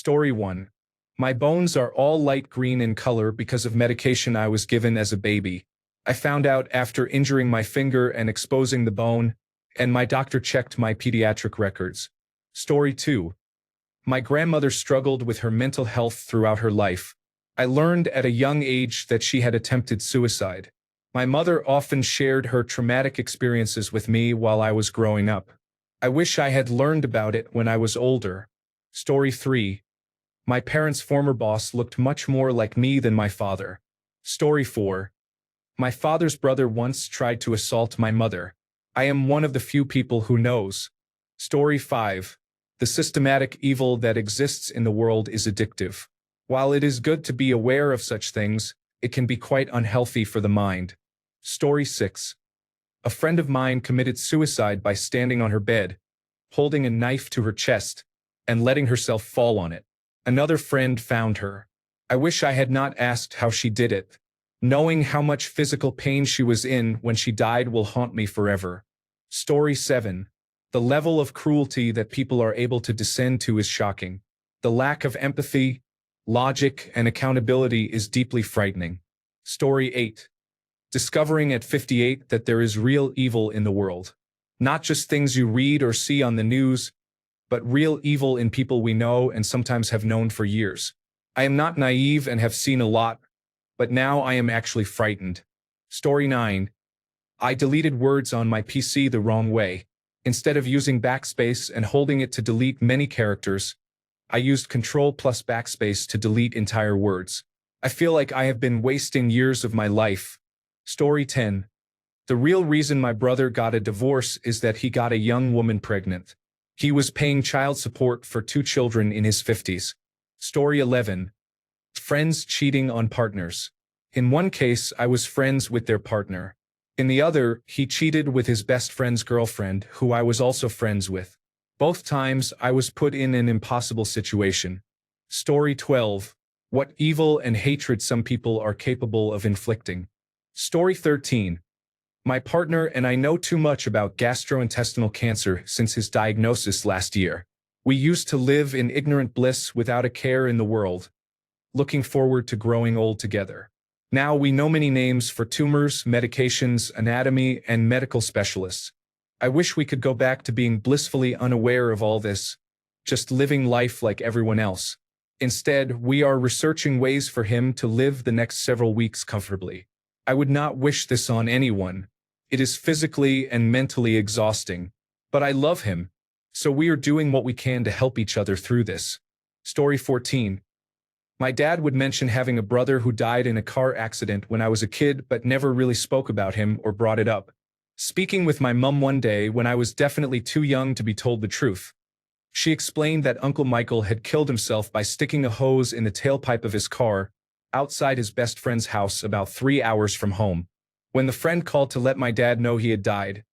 Story 1. My bones are all light green in color because of medication I was given as a baby. I found out after injuring my finger and exposing the bone, and my doctor checked my pediatric records. Story 2. My grandmother struggled with her mental health throughout her life. I learned at a young age that she had attempted suicide. My mother often shared her traumatic experiences with me while I was growing up. I wish I had learned about it when I was older. Story 3. My parents' former boss looked much more like me than my father. Story 4. My father's brother once tried to assault my mother. I am one of the few people who knows. Story 5. The systematic evil that exists in the world is addictive. While it is good to be aware of such things, it can be quite unhealthy for the mind. Story 6. A friend of mine committed suicide by standing on her bed, holding a knife to her chest, and letting herself fall on it. Another friend found her. I wish I had not asked how she did it. Knowing how much physical pain she was in when she died will haunt me forever. Story 7. The level of cruelty that people are able to descend to is shocking. The lack of empathy, logic, and accountability is deeply frightening. Story 8. Discovering at 58 that there is real evil in the world. Not just things you read or see on the news, but real evil in people we know and sometimes have known for years. I am not naive and have seen a lot, but now I am actually frightened. Story 9. I deleted words on my PC the wrong way. Instead of using backspace and holding it to delete many characters, I used Control plus backspace to delete entire words. I feel like I have been wasting years of my life. Story 10. The real reason my brother got a divorce is that he got a young woman pregnant. He was paying child support for 2 children in his 50s. Story 11. Friends cheating on partners. In one case, I was friends with their partner. In the other, he cheated with his best friend's girlfriend, who I was also friends with. Both times, I was put in an impossible situation. Story 12. What evil and hatred some people are capable of inflicting. Story 13. My partner and I know too much about gastrointestinal cancer since his diagnosis last year. We used to live in ignorant bliss without a care in the world, looking forward to growing old together. Now we know many names for tumors, medications, anatomy, and medical specialists. I wish we could go back to being blissfully unaware of all this, just living life like everyone else. Instead, we are researching ways for him to live the next several weeks comfortably. I would not wish this on anyone. It is physically and mentally exhausting. But I love him, so we are doing what we can to help each other through this. Story 14. My dad would mention having a brother who died in a car accident when I was a kid but never really spoke about him or brought it up. Speaking with my mum one day when I was definitely too young to be told the truth, she explained that Uncle Michael had killed himself by sticking a hose in the tailpipe of his car outside his best friend's house about 3 hours from home. When the friend called to let my dad know he had died,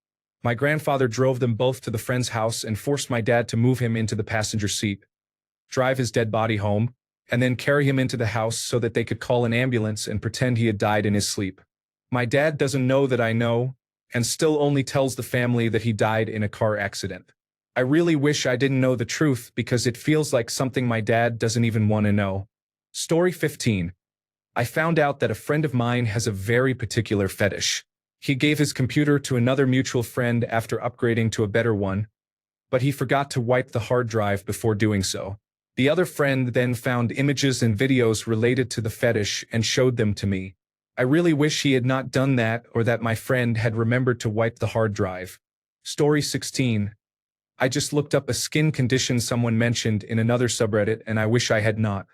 my grandfather drove them both to the friend's house and forced my dad to move him into the passenger seat, drive his dead body home, and then carry him into the house so that they could call an ambulance and pretend he had died in his sleep. My dad doesn't know that I know, and still only tells the family that he died in a car accident. I really wish I didn't know the truth because it feels like something my dad doesn't even want to know. Story 15. I found out that a friend of mine has a very particular fetish. He gave his computer to another mutual friend after upgrading to a better one, but he forgot to wipe the hard drive before doing so. The other friend then found images and videos related to the fetish and showed them to me. I really wish he had not done that or that my friend had remembered to wipe the hard drive. Story 16. I just looked up a skin condition someone mentioned in another subreddit and I wish I had not.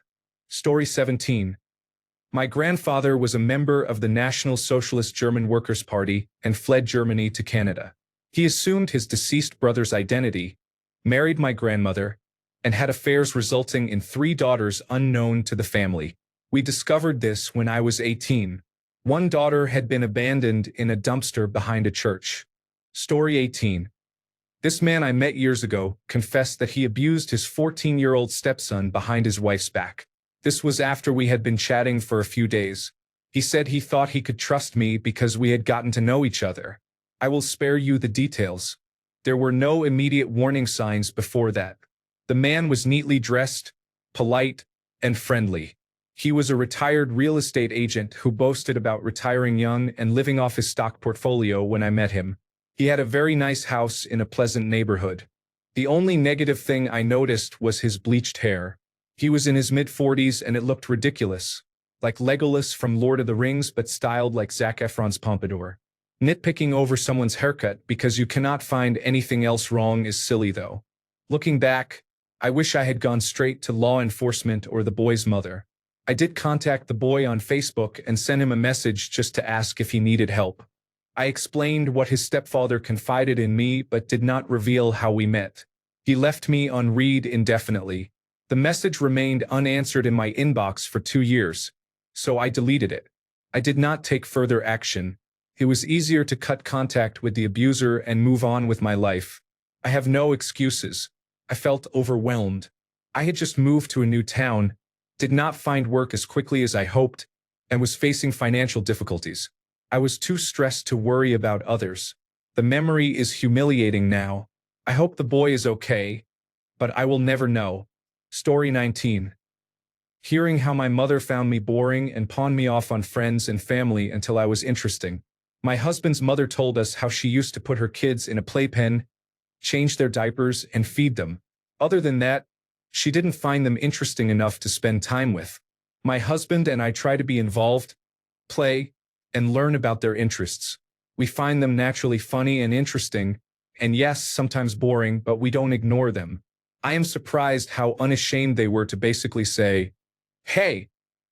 Story 17. My grandfather was a member of the National Socialist German Workers' Party and fled Germany to Canada. He assumed his deceased brother's identity, married my grandmother, and had affairs resulting in 3 daughters unknown to the family. We discovered this when I was 18. One daughter had been abandoned in a dumpster behind a church. Story 18. This man I met years ago confessed that he abused his 14-year-old stepson behind his wife's back. This was after we had been chatting for a few days. He said he thought he could trust me because we had gotten to know each other. I will spare you the details. There were no immediate warning signs before that. The man was neatly dressed, polite, and friendly. He was a retired real estate agent who boasted about retiring young and living off his stock portfolio when I met him. He had a very nice house in a pleasant neighborhood. The only negative thing I noticed was his bleached hair. He was in his mid-40s and it looked ridiculous, like Legolas from Lord of the Rings but styled like Zac Efron's pompadour. Nitpicking over someone's haircut because you cannot find anything else wrong is silly though. Looking back, I wish I had gone straight to law enforcement or the boy's mother. I did contact the boy on Facebook and sent him a message just to ask if he needed help. I explained what his stepfather confided in me but did not reveal how we met. He left me on read indefinitely. The message remained unanswered in my inbox for 2 years, so I deleted it. I did not take further action. It was easier to cut contact with the abuser and move on with my life. I have no excuses. I felt overwhelmed. I had just moved to a new town, did not find work as quickly as I hoped, and was facing financial difficulties. I was too stressed to worry about others. The memory is humiliating now. I hope the boy is okay, but I will never know. Story 19. Hearing how my mother found me boring and pawned me off on friends and family until I was interesting. My husband's mother told us how she used to put her kids in a playpen, change their diapers, and feed them. Other than that, she didn't find them interesting enough to spend time with. My husband and I try to be involved, play, and learn about their interests. We find them naturally funny and interesting, and yes, sometimes boring, but we don't ignore them. I am surprised how unashamed they were to basically say, "Hey,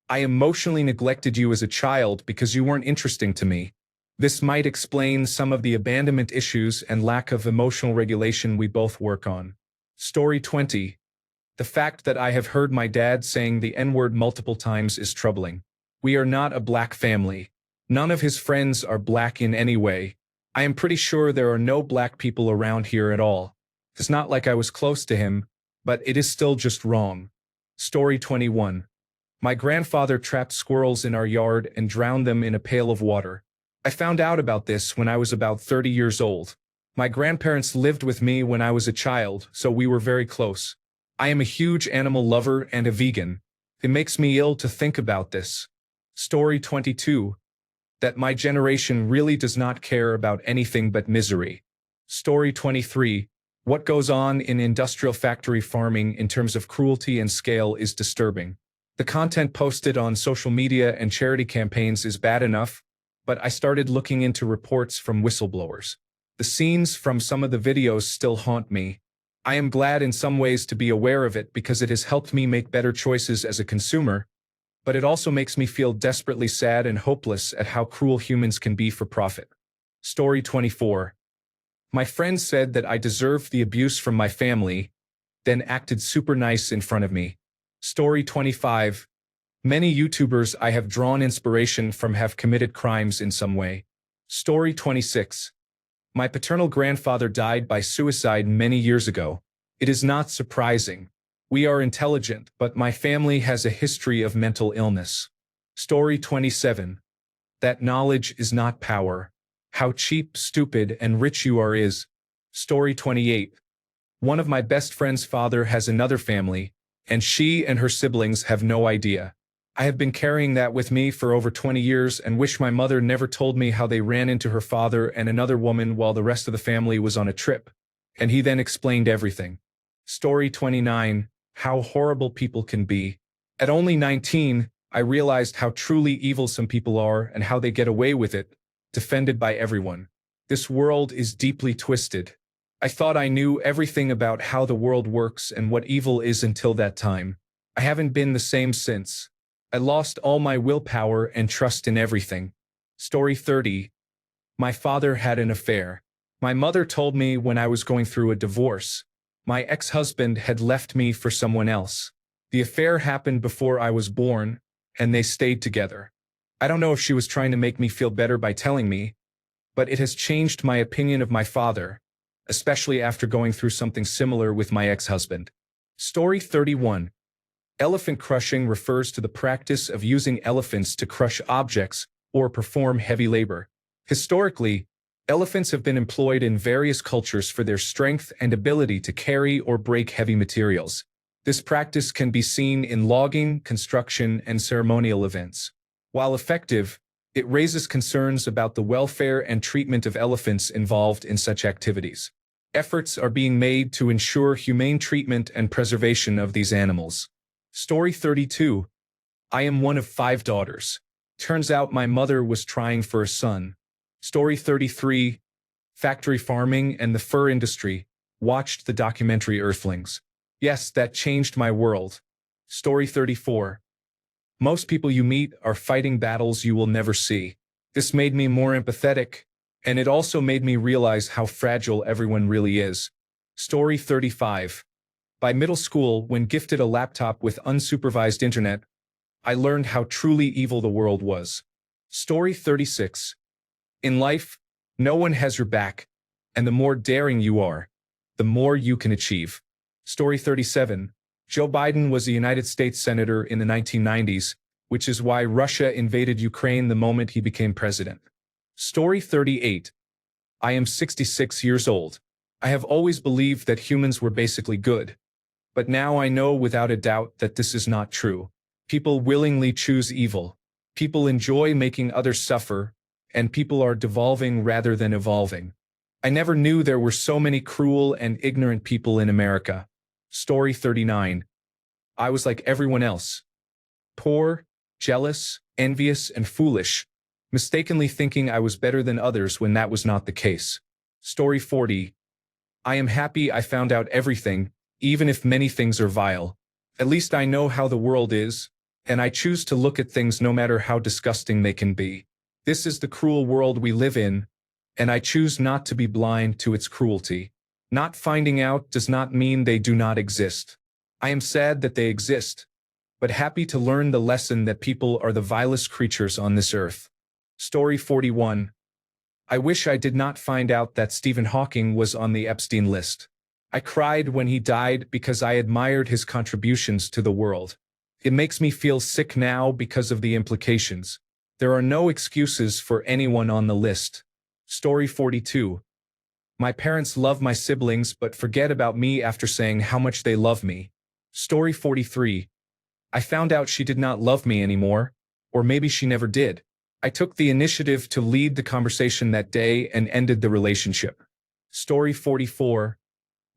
I emotionally neglected you as a child because you weren't interesting to me." This might explain some of the abandonment issues and lack of emotional regulation we both work on. Story 20. The fact that I have heard my dad saying the N-word multiple times is troubling. We are not a black family. None of his friends are black in any way. I am pretty sure there are no black people around here at all. It's not like I was close to him, but it is still just wrong. Story 21. My grandfather trapped squirrels in our yard and drowned them in a pail of water. I found out about this when I was about 30 years old. My grandparents lived with me when I was a child, so we were very close. I am a huge animal lover and a vegan. It makes me ill to think about this. Story 22. That my generation really does not care about anything but misery. Story 23. What goes on in industrial factory farming in terms of cruelty and scale is disturbing. The content posted on social media and charity campaigns is bad enough, but I started looking into reports from whistleblowers. The scenes from some of the videos still haunt me. I am glad in some ways to be aware of it because it has helped me make better choices as a consumer, but it also makes me feel desperately sad and hopeless at how cruel humans can be for profit. Story 24. My friend said that I deserved the abuse from my family, then acted super nice in front of me. Story 25. Many YouTubers I have drawn inspiration from have committed crimes in some way. Story 26. My paternal grandfather died by suicide many years ago. It is not surprising. We are intelligent, but my family has a history of mental illness. Story 27. That knowledge is not power. How cheap, stupid, and rich you are is. Story 28. One of my best friend's father has another family, and she and her siblings have no idea. I have been carrying that with me for over 20 years and wish my mother never told me how they ran into her father and another woman while the rest of the family was on a trip, and he then explained everything. Story 29. How horrible people can be. At only 19, I realized how truly evil some people are and how they get away with it, defended by everyone. This world is deeply twisted. I thought I knew everything about how the world works and what evil is until that time. I haven't been the same since. I lost all my willpower and trust in everything. Story 30. My father had an affair. My mother told me when I was going through a divorce. My ex-husband had left me for someone else. The affair happened before I was born, and they stayed together. I don't know if she was trying to make me feel better by telling me, but it has changed my opinion of my father, especially after going through something similar with my ex-husband. Story 31. Elephant crushing refers to the practice of using elephants to crush objects or perform heavy labor. Historically, elephants have been employed in various cultures for their strength and ability to carry or break heavy materials. This practice can be seen in logging, construction, and ceremonial events. While effective, it raises concerns about the welfare and treatment of elephants involved in such activities. Efforts are being made to ensure humane treatment and preservation of these animals. Story 32. I am one of 5 daughters. Turns out my mother was trying for a son. Story 33. Factory farming and the fur industry. Watched the documentary Earthlings. Yes, that changed my world. Story 34. Most people you meet are fighting battles you will never see. This made me more empathetic, and it also made me realize how fragile everyone really is. Story 35. By middle school, when gifted a laptop with unsupervised internet, I learned how truly evil the world was. Story 36. In life, no one has your back, and the more daring you are, the more you can achieve. Story 37. Joe Biden was a United States Senator in the 1990s, which is why Russia invaded Ukraine the moment he became president. Story 38. I am 66 years old. I have always believed that humans were basically good. But now I know without a doubt that this is not true. People willingly choose evil. People enjoy making others suffer, and people are devolving rather than evolving. I never knew there were so many cruel and ignorant people in America. Story 39. I was like everyone else. Poor, jealous, envious, and foolish, mistakenly thinking I was better than others when that was not the case. Story 40. I am happy I found out everything, even if many things are vile. At least I know how the world is, and I choose to look at things no matter how disgusting they can be. This is the cruel world we live in, and I choose not to be blind to its cruelty. Not finding out does not mean they do not exist. I am sad that they exist, but happy to learn the lesson that people are the vilest creatures on this earth. Story 41. I wish I did not find out that Stephen Hawking was on the Epstein list. I cried when he died because I admired his contributions to the world. It makes me feel sick now because of the implications. There are no excuses for anyone on the list. Story 42. My parents love my siblings but forget about me after saying how much they love me. Story 43. I found out she did not love me anymore, or maybe she never did. I took the initiative to lead the conversation that day and ended the relationship. Story 44.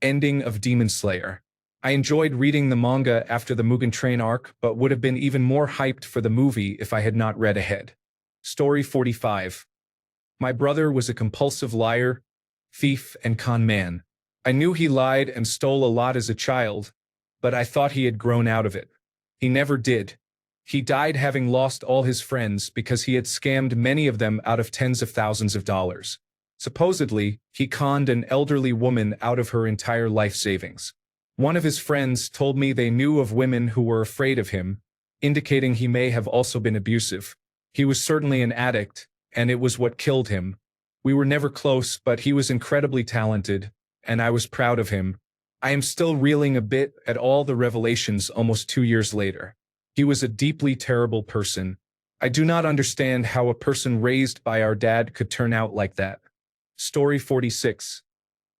Ending of Demon Slayer. I enjoyed reading the manga after the Mugen Train arc, but would have been even more hyped for the movie if I had not read ahead. Story 45. My brother was a compulsive liar, thief, and con man. I knew he lied and stole a lot as a child, but I thought he had grown out of it. He never did. He died having lost all his friends because he had scammed many of them out of tens of thousands of dollars. Supposedly, he conned an elderly woman out of her entire life savings. One of his friends told me they knew of women who were afraid of him, indicating he may have also been abusive. He was certainly an addict, and it was what killed him. We were never close, but he was incredibly talented, and I was proud of him. I am still reeling a bit at all the revelations almost 2 years later. He was a deeply terrible person. I do not understand how a person raised by our dad could turn out like that. Story 46.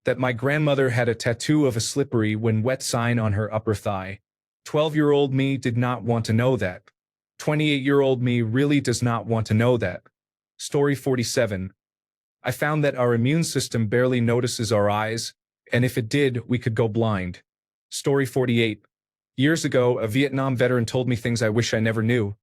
That my grandmother had a tattoo of a slippery when wet sign on her upper thigh. 12-year-old me did not want to know that. 28-year-old me really does not want to know that. Story 47. I found that our immune system barely notices our eyes, and if it did, we could go blind. Story 48. Years ago, a Vietnam veteran told me things I wish I never knew.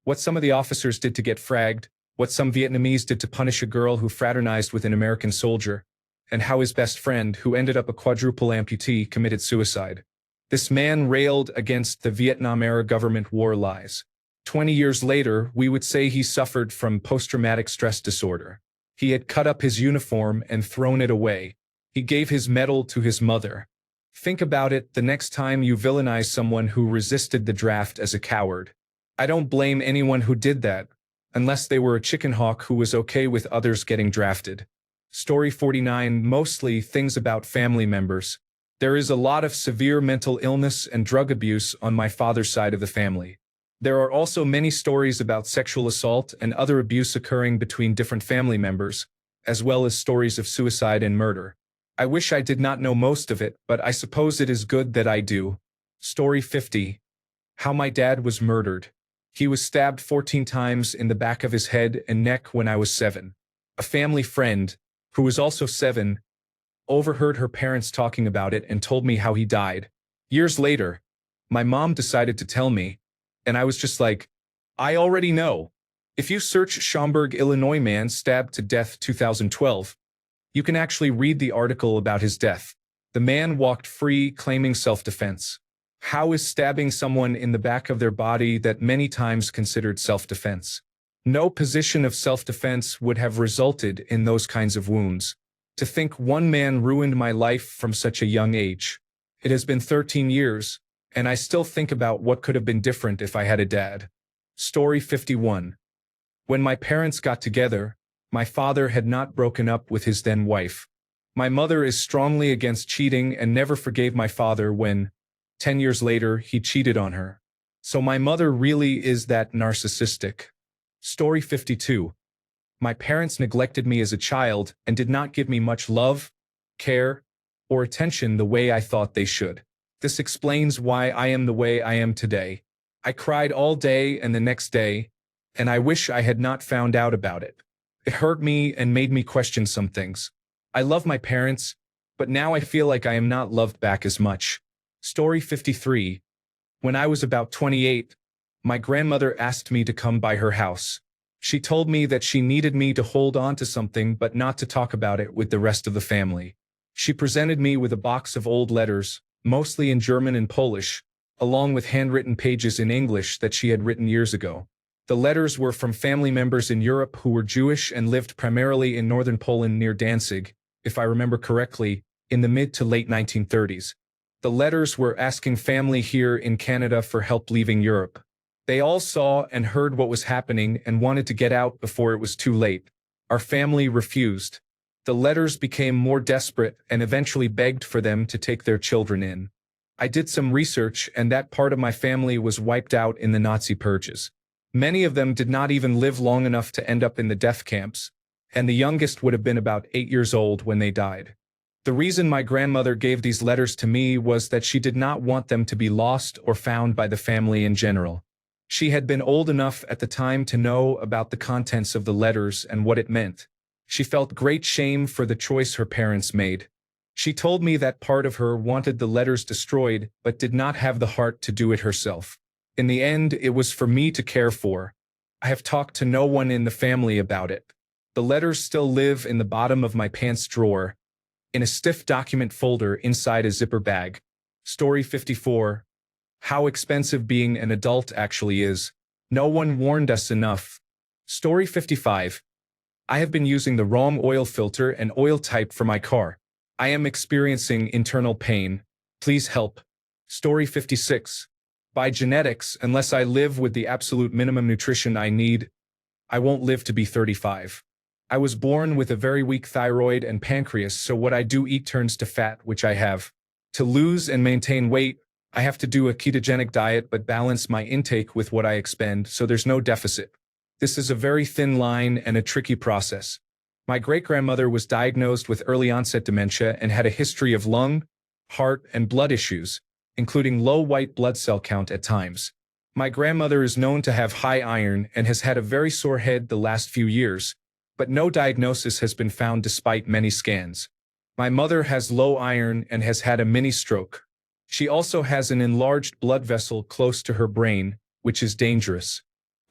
What some of the officers did to get fragged, what some Vietnamese did to punish a girl who fraternized with an American soldier, and how his best friend, who ended up a quadruple amputee, committed suicide. This man railed against the Vietnam-era government war lies. 20 years later, we would say he suffered from post-traumatic stress disorder. He had cut up his uniform and thrown it away. He gave his medal to his mother. Think about it the next time you villainize someone who resisted the draft as a coward. I don't blame anyone who did that, unless they were a chicken hawk who was okay with others getting drafted. Story 49. Mostly things about family members. There is a lot of severe mental illness and drug abuse on my father's side of the family. There are also many stories about sexual assault and other abuse occurring between different family members, as well as stories of suicide and murder. I wish I did not know most of it, but I suppose it is good that I do. Story 50. How my dad was murdered. He was stabbed 14 times in the back of his head and neck when I was 7. A family friend, who was also 7, overheard her parents talking about it and told me how he died. Years later, my mom decided to tell me, and I was just like, I already know. If you search Schaumburg, Illinois man stabbed to death 2012, you can actually read the article about his death. The man walked free, claiming self-defense. How is stabbing someone in the back of their body that many times considered self-defense? No position of self-defense would have resulted in those kinds of wounds. To think one man ruined my life from such a young age. It has been 13 years, and I still think about what could have been different if I had a dad. Story 51. When my parents got together, my father had not broken up with his then wife. My mother is strongly against cheating and never forgave my father when, 10 years later, he cheated on her. So my mother really is that narcissistic. Story 52. My parents neglected me as a child and did not give me much love, care, or attention the way I thought they should. This explains why I am the way I am today. I cried all day and the next day, and I wish I had not found out about it. It hurt me and made me question some things. I love my parents, but now I feel like I am not loved back as much. Story 53. When I was about 28, my grandmother asked me to come by her house. She told me that she needed me to hold on to something but not to talk about it with the rest of the family. She presented me with a box of old letters, mostly in German and Polish, along with handwritten pages in English that she had written years ago. The letters were from family members in Europe who were Jewish and lived primarily in northern Poland near Danzig, if I remember correctly, in the mid to late 1930s. The letters were asking family here in Canada for help leaving Europe. They all saw and heard what was happening and wanted to get out before it was too late. Our family refused. The letters became more desperate and eventually begged for them to take their children in. I did some research, and that part of my family was wiped out in the Nazi purges. Many of them did not even live long enough to end up in the death camps, and the youngest would have been about 8 years old when they died. The reason my grandmother gave these letters to me was that she did not want them to be lost or found by the family in general. She had been old enough at the time to know about the contents of the letters and what it meant. She felt great shame for the choice her parents made. She told me that part of her wanted the letters destroyed but did not have the heart to do it herself. In the end, it was for me to care for. I have talked to no one in the family about it. The letters still live in the bottom of my pants drawer, in a stiff document folder inside a zipper bag. Story 54. How expensive being an adult actually is. No one warned us enough. Story 55. I have been using the wrong oil filter and oil type for my car. I am experiencing internal pain. Please help. Story 56. By genetics, unless I live with the absolute minimum nutrition I need, I won't live to be 35. I was born with a very weak thyroid and pancreas, so what I do eat turns to fat, which I have. To lose and maintain weight, I have to do a ketogenic diet but balance my intake with what I expend, so there's no deficit. This is a very thin line and a tricky process. My great-grandmother was diagnosed with early-onset dementia and had a history of lung, heart, and blood issues, including low white blood cell count at times. My grandmother is known to have high iron and has had a very sore head the last few years, but no diagnosis has been found despite many scans. My mother has low iron and has had a mini stroke. She also has an enlarged blood vessel close to her brain, which is dangerous.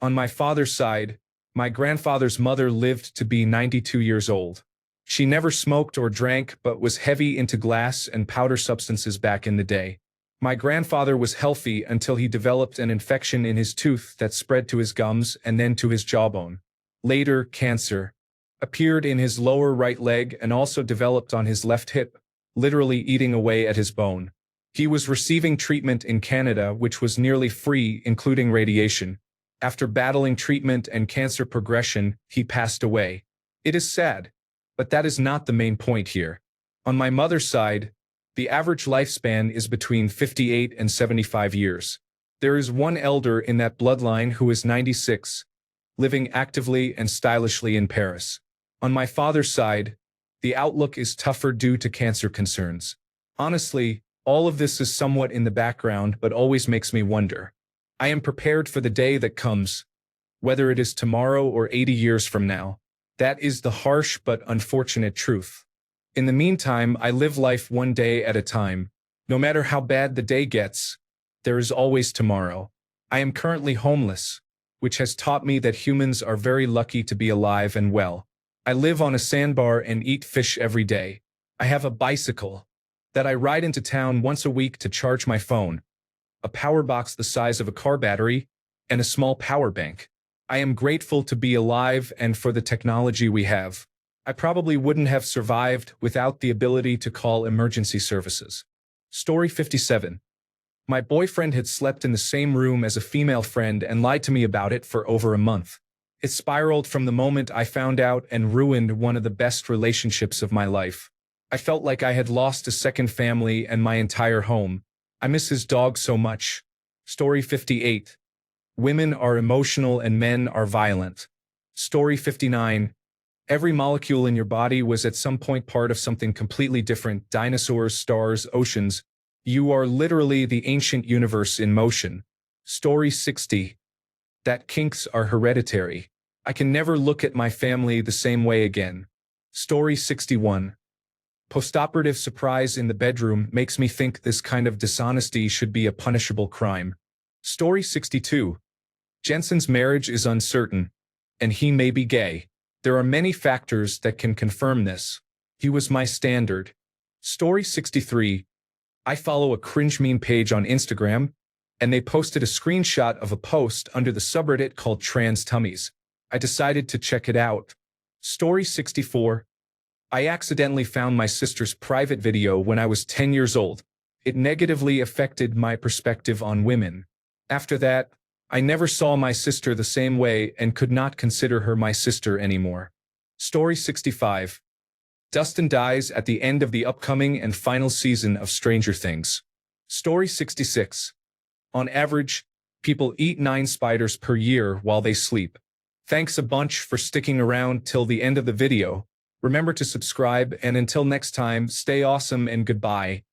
On my father's side, my grandfather's mother lived to be 92 years old. She never smoked or drank but was heavy into glass and powder substances back in the day. My grandfather was healthy until he developed an infection in his tooth that spread to his gums and then to his jawbone. Later, cancer appeared in his lower right leg and also developed on his left hip, literally eating away at his bone. He was receiving treatment in Canada, which was nearly free, including radiation. After battling treatment and cancer progression, he passed away. It is sad, but that is not the main point here. On my mother's side, the average lifespan is between 58 and 75 years. There is one elder in that bloodline who is 96, living actively and stylishly in Paris. On my father's side, the outlook is tougher due to cancer concerns. Honestly, All of this is somewhat in the background but always makes me wonder. I am prepared for the day that comes, whether it is tomorrow or 80 years from now. That is the harsh but unfortunate truth. In the meantime, I live life one day at a time. No matter how bad the day gets, there is always tomorrow. I am currently homeless, which has taught me that humans are very lucky to be alive and well. I live on a sandbar and eat fish every day. I have a bicycle that I ride into town once a week to charge my phone, a power box the size of a car battery, and a small power bank. I am grateful to be alive and for the technology we have. I probably wouldn't have survived without the ability to call emergency services. Story 57. My boyfriend had slept in the same room as a female friend and lied to me about it for over a month. It spiraled from the moment I found out and ruined one of the best relationships of my life. I felt like I had lost a second family and my entire home. I miss his dog so much. Story 58. Women are emotional and men are violent. Story 59. Every molecule in your body was at some point part of something completely different: dinosaurs, stars, oceans. You are literally the ancient universe in motion. Story 60. That kinks are hereditary. I can never look at my family the same way again. Story 61. Postoperative surprise in the bedroom makes me think this kind of dishonesty should be a punishable crime. Story 62. Jensen's marriage is uncertain, and he may be gay. There are many factors that can confirm this. He was my standard. Story 63. I follow a cringe meme page on Instagram, and they posted a screenshot of a post under the subreddit called Trans Tummies. I decided to check it out. Story 64. I accidentally found my sister's private video when I was 10 years old. It negatively affected my perspective on women. After that, I never saw my sister the same way and could not consider her my sister anymore. Story 65. Dustin dies at the end of the upcoming and final season of Stranger Things. Story 66. On average, people eat 9 spiders per year while they sleep. Thanks a bunch for sticking around till the end of the video. Remember to subscribe, and until next time, stay awesome and goodbye.